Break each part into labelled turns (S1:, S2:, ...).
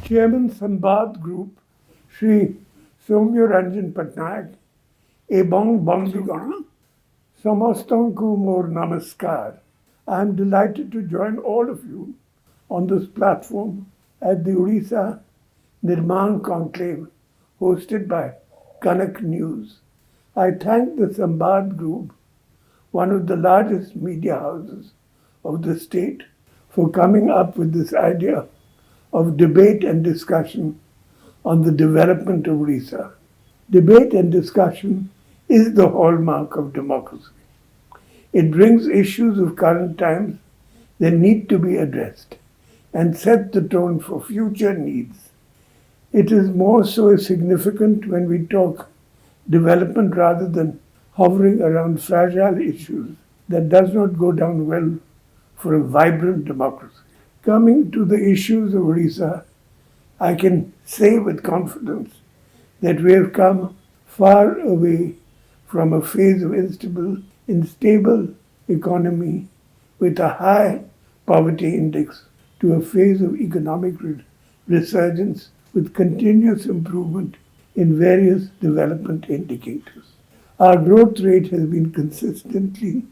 S1: Chairman Sambad Group, Sri Soumya Ranjan Patnaik, Ebong Bondigona, Samastanku Mor Namaskar. I am delighted to join all of you on this platform at the Odisha Nirman Conclave hosted by Kanak News. I thank the Sambad Group, one of the largest media houses of the state, for coming up with this idea of debate and discussion on the development of Odisha. Debate and discussion is the hallmark of democracy. It brings issues of current times that need to be addressed and set the tone for future needs. It is more so significant when we talk development rather than hovering around fragile issues that does not go down well for a vibrant democracy. Coming to the issues of Odisha, I can say with confidence that we have come far away from a phase of unstable economy with a high poverty index to a phase of economic resurgence with continuous improvement in various development indicators. Our growth rate has been consistently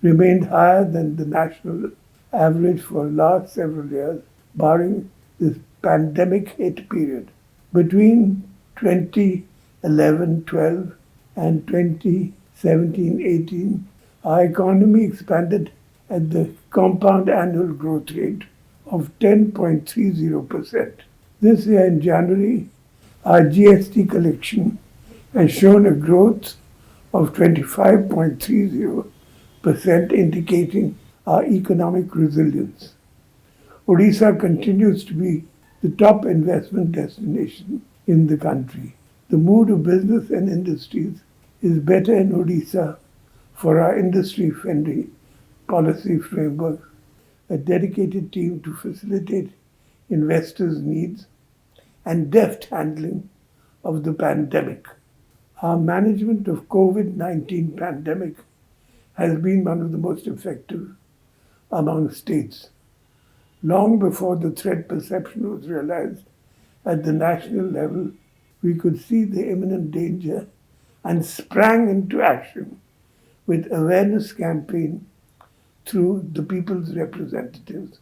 S1: remained higher than the national average for the last several years, barring this pandemic hit period. Between 2011-12 and 2017-18, our economy expanded at the compound annual growth rate of 10.30%. This year in January, our GST collection has shown a growth of 25.30%, indicating our economic resilience. Odisha continues to be the top investment destination in the country. The mood of business and industries is better in Odisha for our industry-friendly policy framework, a dedicated team to facilitate investors' needs, and deft handling of the pandemic. Our management of COVID-19 pandemic has been one of the most effective among states. Long before the threat perception was realized at the national level, we could see the imminent danger and sprang into action with awareness campaign through the people's representatives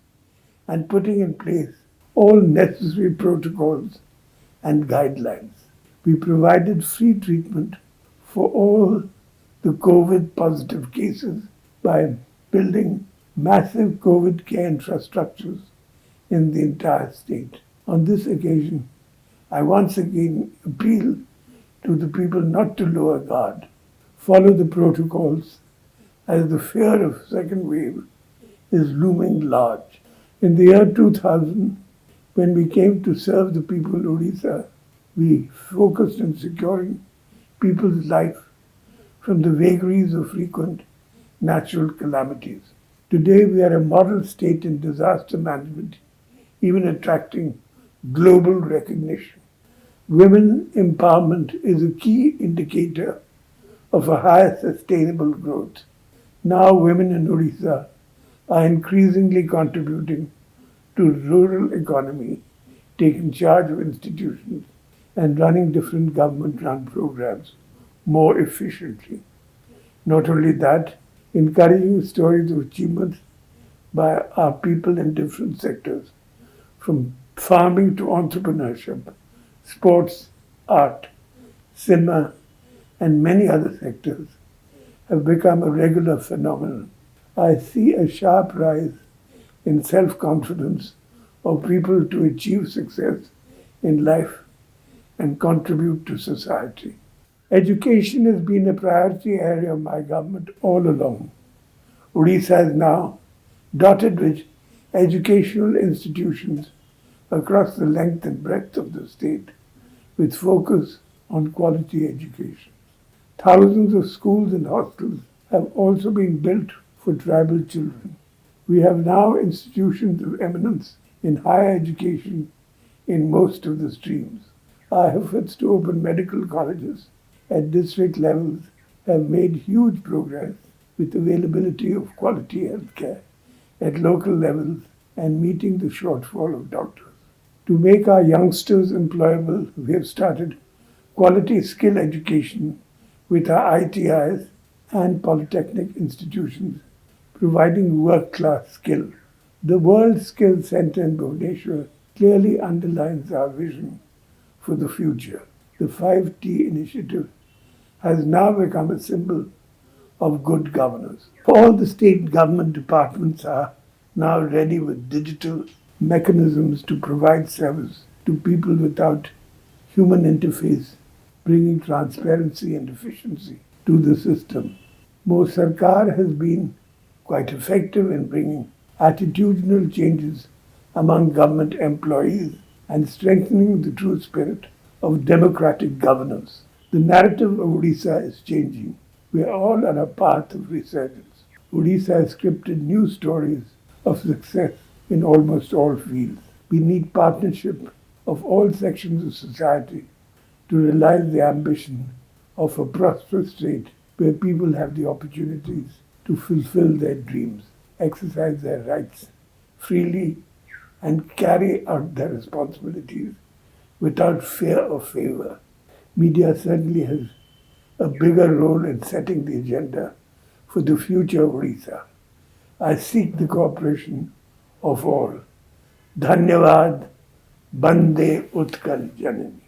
S1: and putting in place all necessary protocols and guidelines. We provided free treatment for all the COVID positive cases by building massive COVID care infrastructures in the entire state. On this occasion, I once again appeal to the people not to lower guard, follow the protocols, as the fear of second wave is looming large. In the year 2000, when we came to serve the people of Odisha, we focused on securing people's life from the vagaries of frequent natural calamities. Today, we are a model state in disaster management, even attracting global recognition. Women empowerment is a key indicator of a higher sustainable growth. Now, women in Odisha are increasingly contributing to rural economy, taking charge of institutions, and running different government-run programs more efficiently. Not only that, encouraging stories of achievements by our people in different sectors, from farming to entrepreneurship, sports, art, cinema, and many other sectors, have become a regular phenomenon. I see a sharp rise in self-confidence of people to achieve success in life and contribute to society. Education has been a priority area of my government all along. Odisha is now dotted with educational institutions across the length and breadth of the state, with focus on quality education. Thousands of schools and hostels have also been built for tribal children. We have now institutions of eminence in higher education in most of the streams. Our efforts to open medical colleges at district levels have made huge progress with availability of quality health care at local levels and meeting the shortfall of doctors. To make our youngsters employable, we have started quality skill education with our ITIs and polytechnic institutions, providing world-class skills. The World Skills Center in Bhubaneswar clearly underlines our vision for the future. The 5T initiative has now become a symbol of good governance. All the state government departments are now ready with digital mechanisms to provide service to people without human interface, bringing transparency and efficiency to the system. Mo Sarkar has been quite effective in bringing attitudinal changes among government employees and strengthening the true spirit of democratic governance. The narrative of Odisha is changing. We are all on a path of resurgence. Odisha has scripted new stories of success in almost all fields. We need partnership of all sections of society to realize the ambition of a prosperous state where people have the opportunities to fulfill their dreams, exercise their rights freely, and carry out their responsibilities without fear or favor. Media certainly has a bigger role in setting the agenda for the future of Odisha. I seek the cooperation of all. Dhanyavad, Bande Utkal Janani.